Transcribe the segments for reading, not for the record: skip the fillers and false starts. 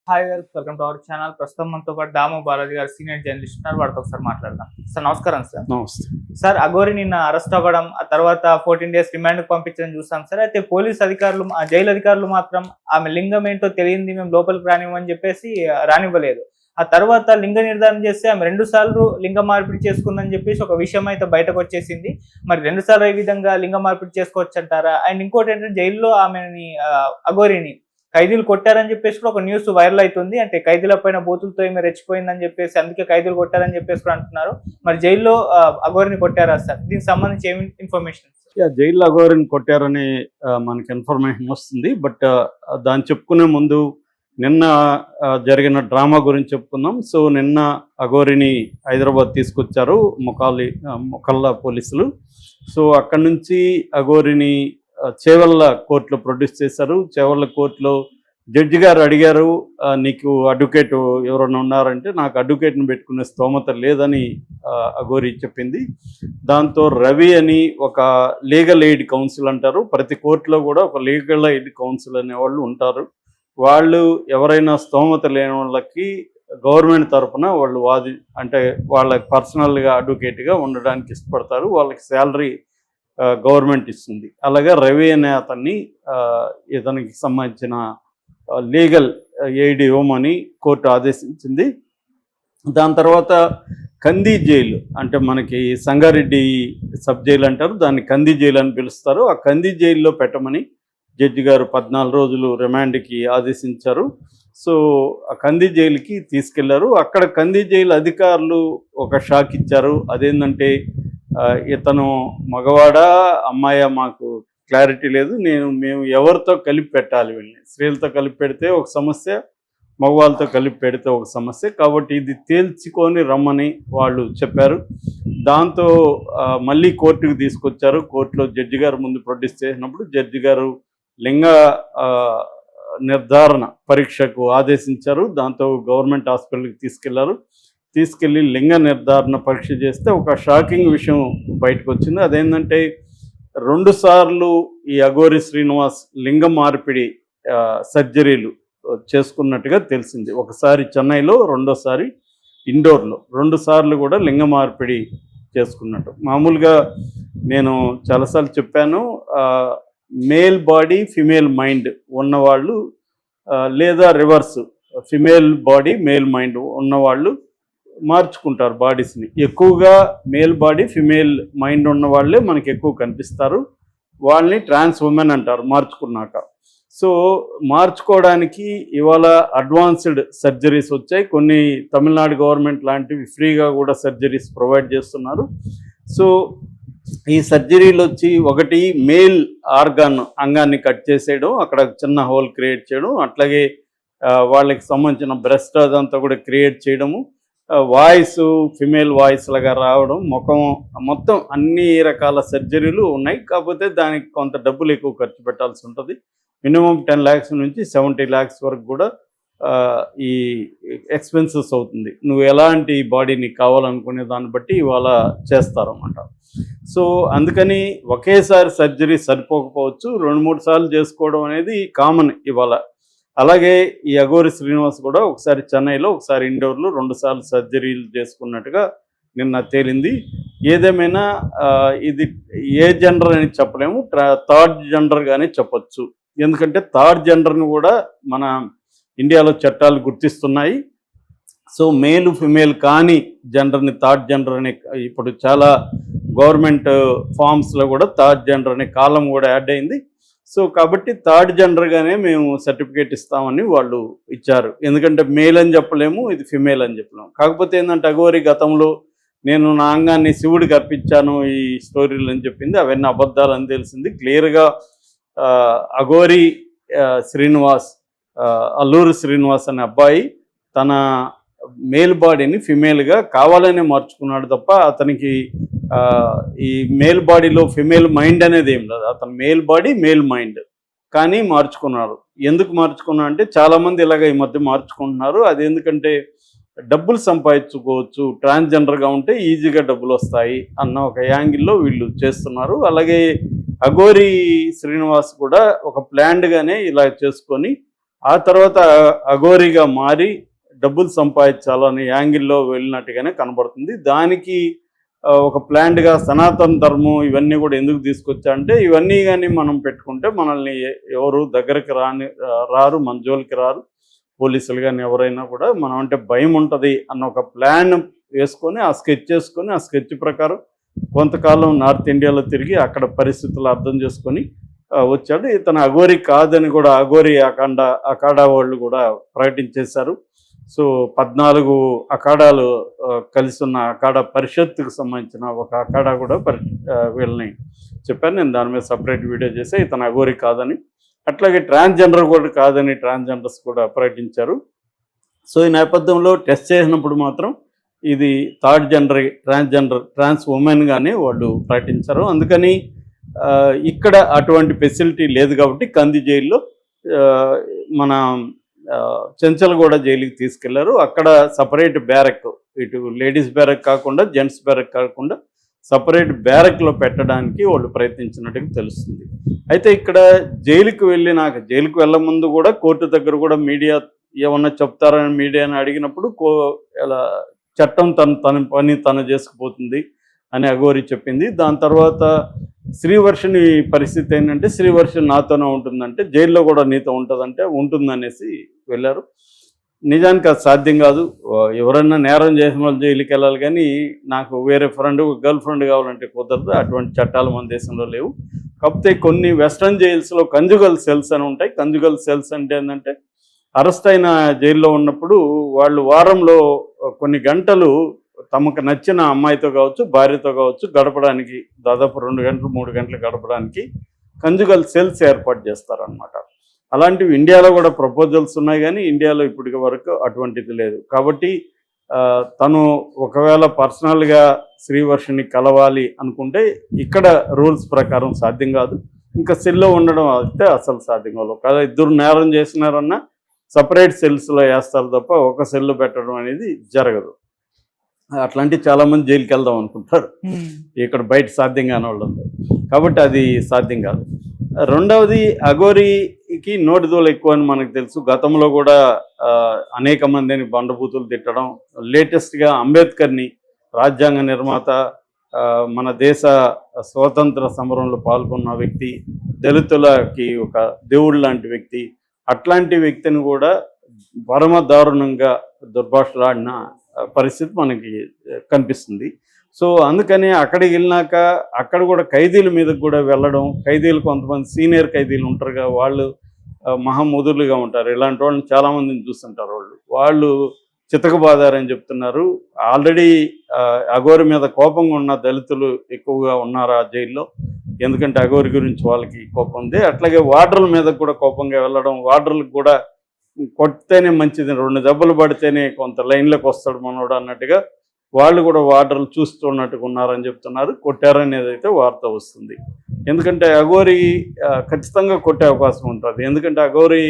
Hi guys, welcome to our channel. ప్రస్తుతం మనతో పాటు దాము బాలాజీ గారు సీనియర్ జర్నలిస్ట్ ఉన్నారు. వాడితో ఒకసారి మాట్లాడదాం. సార్ నమస్కారం. సార్ నమస్తే సార్, అఘోరి నిన్న అరెస్ట్ అవ్వడం, ఆ తర్వాత 14 days రిమాండ్ పంపించడం చూసాం సార్. అయితే పోలీస్ అధికారులు, ఆ జైలు అధికారులు మాత్రం ఆమె లింగం ఏంటో తెలియంది, మేము లోపలికి రానివ్వని చెప్పేసి రానివ్వలేదు. ఆ తర్వాత లింగ నిర్ధారణ చేస్తే ఆమె 2 సార్లు లింగ మార్పిడి చేసుకుందని చెప్పేసి ఒక విషయం అయితే బయటకు వచ్చేసింది. మరి 2 సార్లు ఈ విధంగా లింగ మార్పిడి చేసుకోవచ్చు అంటారా? అండ్ ఇంకోటి ఏంటంటే, జైల్లో ఆమెని అఘోరిని ఖైదీలు కొట్టారని చెప్పేసి కూడా ఒక న్యూస్ వైరల్ అవుతుంది. అంటే ఖైదీల పైన బూతులతో ఏమి రెచ్చిపోయిందని చెప్పేసి అందుకే ఖైదీలు కొట్టారని చెప్పేసి కూడా అంటున్నారు. మరి జైల్లో అఘోరిని కొట్టారా సార్? దీనికి సంబంధించి ఏమి ఇన్ఫర్మేషన్? జైల్లో అఘోరిని కొట్టారని మనకి ఇన్ఫర్మేషన్ వస్తుంది. బట్ దాన్ని చెప్పుకునే ముందు నిన్న జరిగిన డ్రామా గురించి చెప్పుకుందాం. సో నిన్న అఘోరిని హైదరాబాద్ తీసుకొచ్చారు మొకల్లా పోలీసులు. సో అక్కడి నుంచి అఘోరిని చేవెళ్ళ కోర్టులో ప్రొడ్యూస్ చేశారు. చేవెళ్ళ కోర్టులో జడ్జి గారు అడిగారు, నీకు అడ్వకేట్ ఎవరైనా ఉన్నారంటే, నాకు అడ్వకేట్ని పెట్టుకునే స్తోమత లేదని అఘోరి చెప్పింది. దాంతో రవి అని ఒక లీగల్ ఎయిడ్ కౌన్సిల్ అంటారు, ప్రతి కోర్టులో కూడా ఒక లీగల్ ఎయిడ్ కౌన్సిల్ అనేవాళ్ళు ఉంటారు. వాళ్ళు ఎవరైనా స్తోమత లేని వాళ్ళకి గవర్నమెంట్ తరఫున వాళ్ళు అంటే వాళ్ళకి పర్సనల్గా అడ్వకేట్గా ఉండడానికి ఇష్టపడతారు. వాళ్ళకి శాలరీ గవర్నమెంట్ ఇస్తుంది. అలాగే రవి అనే అతన్ని ఇతనికి సంబంధించిన లీగల్ ఎయిడ్ ఇవ్వమని కోర్టు ఆదేశించింది. దాని తర్వాత కంది జైలు, అంటే మనకి సంగారెడ్డి సబ్ జైలు అంటారు, దాన్ని కంది జైలు అని పిలుస్తారు. ఆ కంది జైల్లో పెట్టమని జడ్జి గారు 14 రోజులు రిమాండ్కి ఆదేశించారు. సో ఆ కంది జైలుకి తీసుకెళ్లారు. అక్కడ కంది జైలు అధికారులు ఒక షాక్ ఇచ్చారు. అదేంటంటే, ఇతను మగవాడా అమ్మాయా మాకు క్లారిటీ లేదు, మేము ఎవరితో కలిపి పెట్టాలి, వీళ్ళని స్త్రీలతో కలిపి పెడితే ఒక సమస్య, మగవాళ్ళతో కలిపి పెడితే ఒక సమస్య, కాబట్టి ఇది తేల్చుకొని రమ్మని వాళ్ళు చెప్పారు. దాంతో మళ్ళీ కోర్టుకు తీసుకొచ్చారు. కోర్టులో జడ్జి గారు ముందు ప్రొడ్యూస్ చేసినప్పుడు జడ్జి గారు లింగ నిర్ధారణ పరీక్షకు ఆదేశించారు. దాంతో గవర్నమెంట్ హాస్పిటల్కి తీసుకెళ్ళి లింగ నిర్ధారణ పరీక్ష చేస్తే ఒక షాకింగ్ విషయం బయటకు వచ్చింది. అదేంటంటే, 2 సార్లు ఈ అఘోరి శ్రీనివాస్ లింగ మార్పిడి సర్జరీలు చేసుకున్నట్టుగా తెలిసింది. ఒకసారి చెన్నైలో, రెండోసారి ఇండోర్లో, 2 సార్లు కూడా లింగ మార్పిడి చేసుకున్నట్టు. మామూలుగా నేను చాలాసార్లు చెప్పాను, మేల్ బాడీ ఫిమేల్ మైండ్ ఉన్నవాళ్ళు, లేదా reverse female body male mind ఉన్నవాళ్ళు మార్చుకుంటారు బాడీస్ని. ఎక్కువగా మేల్ బాడీ ఫిమేల్ మైండ్ ఉన్న వాళ్ళే మనకి ఎక్కువ కనిపిస్తారు. వాళ్ళని ట్రాన్స్ ఉమెన్ అంటారు మార్చుకున్నాక. సో మార్చుకోవడానికి ఇవాళ అడ్వాన్స్డ్ సర్జరీస్ వచ్చాయి. కొన్ని తమిళనాడు గవర్నమెంట్ లాంటివి ఫ్రీగా కూడా సర్జరీస్ ప్రొవైడ్ చేస్తున్నారు. సో ఈ సర్జరీలు వచ్చి, ఒకటి మేల్ అంగాన్ని కట్ చేసేయడం, అక్కడ చిన్న హోల్ క్రియేట్ చేయడం, అట్లాగే వాళ్ళకి సంబంధించిన బ్రెస్ట్ అదంతా కూడా క్రియేట్ చేయడము, వాయిస్ ఫిమేల్ వాయిస్ లాగా రావడం, ముఖం, మొత్తం అన్ని రకాల సర్జరీలు ఉన్నాయి. కాకపోతే దానికి కొంత డబ్బులు ఎక్కువ ఖర్చు పెట్టాల్సి ఉంటుంది. మినిమం 10 lakhs నుంచి 70 lakhs వరకు కూడా ఈ ఎక్స్పెన్సెస్ అవుతుంది. నువ్వు ఎలాంటి బాడీని కావాలనుకునే దాన్ని బట్టి ఇవాళ చేస్తారన్నమాట. సో అందుకని ఒకేసారి సర్జరీ సరిపోకపోవచ్చు, 2-3 సార్లు చేసుకోవడం అనేది కామన్ ఇవాళ. అలాగే ఈ అఘోరి శ్రీనివాస్ కూడా ఒకసారి చెన్నైలో, ఒకసారి ఇండోర్లో 2 సార్లు సర్జరీలు చేసుకున్నట్టుగా నిన్న తేలింది. ఏదేమైనా ఇది ఏ జెండర్ అని చెప్పలేము, థర్డ్ జెండర్గానే చెప్పచ్చు. ఎందుకంటే థర్డ్ జెండర్ను కూడా మన ఇండియాలో చట్టాలు గుర్తిస్తున్నాయి. సో మేలు ఫిమేల్ కానీ జెండర్ని థర్డ్ జెండర్ అనే, ఇప్పుడు చాలా గవర్నమెంట్ ఫామ్స్లో కూడా థర్డ్ జెండర్ అనే కాలం కూడా యాడ్ అయింది. సో కాబట్టి థర్డ్ జెండర్గానే మేము సర్టిఫికేట్ ఇస్తామని వాళ్ళు ఇచ్చారు. ఎందుకంటే మేల్ అని చెప్పలేము, ఇది ఫిమేల్ అని చెప్పలేము. కాకపోతే ఏంటంటే, అఘోరి గతంలో నేను నా అంగాన్ని శివుడికి అర్పించాను ఈ స్టోరీలు అని చెప్పింది. అవన్నీ అబద్ధాలు అని తెలిసింది క్లియర్గా. అఘోరి శ్రీనివాస్, అల్లూరి శ్రీనివాస్ అనే అబ్బాయి తన మేల్ బాడీని ఫిమేల్గా కావాలనే మార్చుకున్నాడు తప్ప, అతనికి ఈ మేల్ బాడీలో ఫిమేల్ మైండ్ అనేది ఏం లేదు. అతను మేల్ బాడీ మేల్ మైండ్ కానీ మార్చుకున్నారు. ఎందుకు మార్చుకున్నారు అంటే, చాలామంది ఇలాగ ఈ మధ్య మార్చుకుంటున్నారు. అది ఎందుకంటే డబ్బులు సంపాదించుకోవచ్చు, ట్రాన్స్జెండర్గా ఉంటే ఈజీగా డబ్బులు వస్తాయి అన్న ఒక యాంగిల్లో వీళ్ళు చేస్తున్నారు. అలాగే అఘోరి శ్రీనివాస్ కూడా ఒక ప్లాన్డ్గానే ఇలా చేసుకొని ఆ తర్వాత అఘోరిగా మారి డబ్బులు సంపాదించాలనే యాంగిల్లో వెళ్ళినట్టుగానే కనబడుతుంది. దానికి ఒక ప్లాన్డ్గా సనాతన ధర్మం ఇవన్నీ కూడా ఎందుకు తీసుకొచ్చా అంటే, ఇవన్నీ కానీ మనం పెట్టుకుంటే మనల్ని ఎవరు దగ్గరికి రారు, మన జోలికి రారు, పోలీసులు కానీ ఎవరైనా కూడా. మనం అంటే భయం ఉంటుంది అన్న ఒక ప్లాన్ వేసుకొని ఆ స్కెచ్ చేసుకొని ఆ స్కెచ్ ప్రకారం కొంతకాలం నార్త్ ఇండియాలో తిరిగి అక్కడ పరిస్థితులు అర్థం చేసుకొని వచ్చాడు. ఇతను అఘోరి కాదని కూడా అఘోరి అఖాడా వాళ్ళు కూడా ప్రకటించేశారు. సో 14 అఖాడాలు కలిసి ఉన్న అఖాడా పరిషత్తుకు సంబంధించిన ఒక అఖాడా కూడా వీళ్ళని చెప్పాను. నేను దాని మీద సపరేట్ వీడియో చేసి ఇతను అఘోరి కాదని, అట్లాగే ట్రాన్స్జెండర్ కూడా కాదని ట్రాన్స్జెండర్స్ కూడా ప్రకటించారు. సో ఈ నేపథ్యంలో టెస్ట్ చేసినప్పుడు మాత్రం ఇది థర్డ్ జెండర్ ట్రాన్స్ ఉమెన్గానే వాళ్ళు ప్రకటించారు. అందుకని ఇక్కడ అటువంటి ఫెసిలిటీ లేదు కాబట్టి కంది జైల్లో మన చెంచల్గూడ జైలుకి తీసుకెళ్లారు. అక్కడ సపరేట్ బ్యారక్, ఇటు లేడీస్ బ్యారక్ కాకుండా జెంట్స్ బ్యారక్ కాకుండా సపరేట్ బ్యారక్లో పెట్టడానికి వాళ్ళు ప్రయత్నించినట్టుగా తెలుస్తుంది. అయితే ఇక్కడ జైలుకి వెళ్ళే ముందు కూడా కోర్టు దగ్గర కూడా మీడియా ఏమన్నా చెప్తారని మీడియాని అడిగినప్పుడు చట్టం తన పని తను చేసుకుపోతుంది అని అఘోరి చెప్పింది. దాని తర్వాత శ్రీవర్షిని పరిస్థితి ఏంటంటే, శ్రీవర్షి నాతోనే ఉంటుందంటే, జైల్లో కూడా నీతో ఉంటుందంటే ఉంటుందనేసి వెళ్ళారు. నిజానికి అది సాధ్యం కాదు. ఎవరన్నా నేరం చేసిన వాళ్ళు జైలుకి వెళ్ళాలి, కానీ నాకు వేరే గర్ల్ ఫ్రెండ్ కావాలంటే కుదరదు. అటువంటి చట్టాలు మన దేశంలో లేవు. కాకపోతే కొన్ని వెస్ట్రన్ జైల్స్లో కంజుగల్ సెల్స్ అని ఉంటాయి. కంజుగల్ సెల్స్ అంటే ఏంటంటే, అరెస్ట్ అయిన జైల్లో ఉన్నప్పుడు వాళ్ళు వారంలో కొన్ని గంటలు తమకు నచ్చిన అమ్మాయితో కావచ్చు, భార్యతో కావచ్చు గడపడానికి, దాదాపు 2 గంటలు 3 గంటలు గడపడానికి కంజుగల్ సెల్స్ ఏర్పాటు చేస్తారనమాట. అలాంటివి ఇండియాలో కూడా ప్రపోజల్స్ ఉన్నాయి, కానీ ఇండియాలో ఇప్పటి వరకు అటువంటిది లేదు. కాబట్టి తను ఒకవేళ పర్సనల్గా శ్రీవర్షిని కలవాలి అనుకుంటే ఇక్కడ రూల్స్ ప్రకారం సాధ్యం కాదు. ఇంకా సెల్లో ఉండడం అయితే అసలు సాధ్యం కాదు. కదా ఇద్దరు నేరం చేసినారన్నా సపరేట్ సెల్స్లో వేస్తారు తప్ప ఒక సెల్ పెట్టడం అనేది జరగదు. అట్లాంటి చాలామంది జైలుకి వెళ్దాం అనుకుంటారు, ఇక్కడ బయట సాధ్యం కాని వాళ్ళు. కాబట్టి అది సాధ్యం కాదు. రెండవది, అఘోరికి నోటిదోలు ఎక్కువ అని మనకు తెలుసు. గతంలో కూడా అనేక మందిని బండబూతులు తిట్టడం, లేటెస్ట్గా అంబేద్కర్ని రాజ్యాంగ నిర్మాత, మన దేశ స్వాతంత్ర సమరంలో పాల్గొన్న వ్యక్తి, దళితులకి ఒక దేవుడు లాంటి వ్యక్తి, అట్లాంటి వ్యక్తిని కూడా పరమ దారుణంగా దుర్భాషలాడిన పరిస్థితి మనకి కనిపిస్తుంది. సో అందుకని అక్కడికి వెళ్ళినాక అక్కడ కూడా ఖైదీల మీదకి కూడా వెళ్ళడం, ఖైదీలు కొంతమంది సీనియర్ ఖైదీలు ఉంటారుగా, వాళ్ళు మహాముదులుగా ఉంటారు. ఇలాంటి వాళ్ళని చాలామందిని చూస్తుంటారు. వాళ్ళు చితకబాదారని చెప్తున్నారు. ఆల్రెడీ అఘోరి మీద కోపంగా ఉన్న దళితులు ఎక్కువగా ఉన్నారు ఆ జైల్లో. ఎందుకంటే అఘోరి గురించి వాళ్ళకి కోపం ఉంది. అట్లాగే వార్డర్ల మీద కూడా కోపంగా వెళ్ళడం, వార్డర్లకు కూడా కొడితేనే మంచిది, 2 దెబ్బలు పడితేనే కొంత లైన్లోకి వస్తాడు మనోడు అన్నట్టుగా వాళ్ళు కూడా వార్డర్లు చూస్తున్నట్టుగా ఉన్నారని చెప్తున్నారు. కొట్టారనేది అయితే వార్త వస్తుంది. ఎందుకంటే అఘోరి ఖచ్చితంగా కొట్టే అవకాశం ఉంటుంది. ఎందుకంటే అఘోరి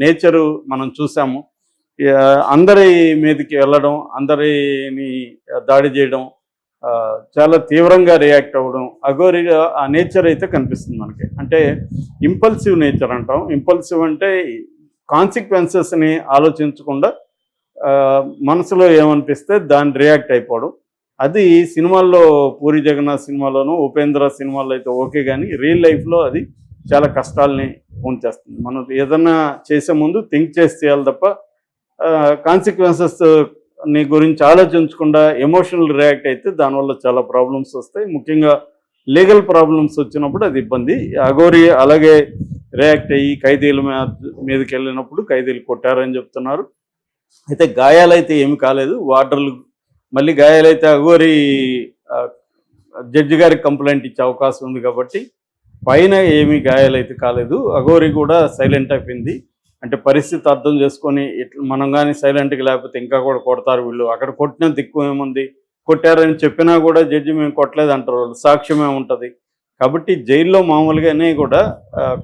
నేచరు మనం చూసాము. అందరి మీదకి వెళ్ళడం, అందరిని దాడి చేయడం, చాలా తీవ్రంగా రియాక్ట్ అవ్వడం, అఘోరిగా ఆ నేచర్ అయితే కనిపిస్తుంది మనకి. అంటే ఇంపల్సివ్ నేచర్ అంటాం. ఇంపల్సివ్ అంటే కాన్సిక్వెన్సెస్ని ఆలోచించకుండా మనసులో ఏమనిపిస్తే దాన్ని రియాక్ట్ అయిపోవడం. అది సినిమాల్లో పూరి జగన్నాథ్ సినిమాలోనూ ఉపేంద్ర సినిమాల్లో అయితే ఓకే, కానీ రియల్ లైఫ్లో అది చాలా కష్టాలని ఉంచేస్తుంది. మనం ఏదన్నా చేసే ముందు థింక్ చేసి చేయాలి తప్ప కాన్సిక్వెన్సెస్ నీ గురించి ఆలోచించకుండా ఎమోషనల్ రియాక్ట్ అయితే దానివల్ల చాలా ప్రాబ్లమ్స్ వస్తాయి. ముఖ్యంగా లీగల్ ప్రాబ్లమ్స్ వచ్చినప్పుడు అది ఇబ్బంది. అఘోరి అలాగే రియాక్ట్ అయ్యి ఖైదీల మీదకి వెళ్ళినప్పుడు ఖైదీలు కొట్టారని చెప్తున్నారు. అయితే గాయాలైతే ఏమి కాలేదు. వార్డర్లు మళ్ళీ గాయాలైతే అఘోరి జడ్జి గారికి కంప్లైంట్ ఇచ్చే అవకాశం ఉంది కాబట్టి పైన ఏమీ గాయాలైతే కాలేదు. అఘోరి కూడా సైలెంట్ అయిపోయింది. అంటే పరిస్థితి అర్థం చేసుకొని ఇట్లా మనం కానీ సైలెంట్గా లేకపోతే ఇంకా కూడా కొడతారు వీళ్ళు. అక్కడ కొట్టినంత ఎక్కువ ఏముంది, కొట్టారని చెప్పినా కూడా జడ్జి మేము కొట్టలేదు అంటారు వాళ్ళు, సాక్ష్యమే ఉంటుంది. కాబట్టి జైల్లో మామూలుగానే కూడా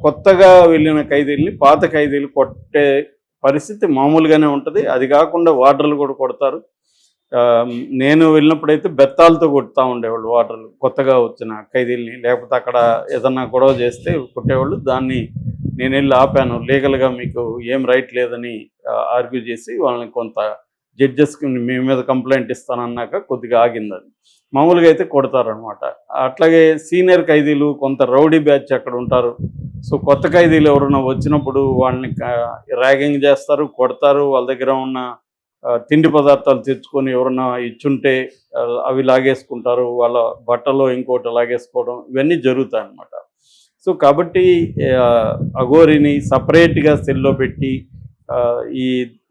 కొత్తగా వెళ్ళిన ఖైదీల్ని పాత ఖైదీలు కొట్టే పరిస్థితి మామూలుగానే ఉంటుంది. అది కాకుండా వార్డర్లు కూడా కొడతారు. నేను వెళ్ళినప్పుడైతే బెత్తాలతో కొడుతూ ఉండేవాళ్ళు వార్డర్లు, కొత్తగా వచ్చిన ఖైదీల్ని. లేకపోతే అక్కడ ఏదన్నా గొడవ చేస్తే కొట్టేవాళ్ళు. దాన్ని నేను వెళ్ళి ఆపాను, లీగల్గా మీకు ఏం రైట్ లేదని ఆర్గ్యూ చేసి వాళ్ళని కొంత జడ్జెస్కి మీ మీద కంప్లైంట్ ఇస్తానన్నాక కొద్దిగా ఆగింది అది. మామూలుగా అయితే కొడతారనమాట. అట్లాగే సీనియర్ ఖైదీలు కొంత రౌడీ బ్యాచ్ అక్కడ ఉంటారు. సో కొత్త ఖైదీలు ఎవరైనా వచ్చినప్పుడు వాళ్ళని ర్యాగింగ్ చేస్తారు, కొడతారు. వాళ్ళ దగ్గర ఉన్న తిండి పదార్థాలు తెచ్చుకొని ఎవరన్నా ఇచ్చుంటే అవి లాగేసుకుంటారు, వాళ్ళ బట్టలో ఇంకోటి లాగేసుకోవడం, ఇవన్నీ జరుగుతాయి అన్నమాట. సో కాబట్టి అఘోరిని సపరేట్గా సెల్లో పెట్టి ఈ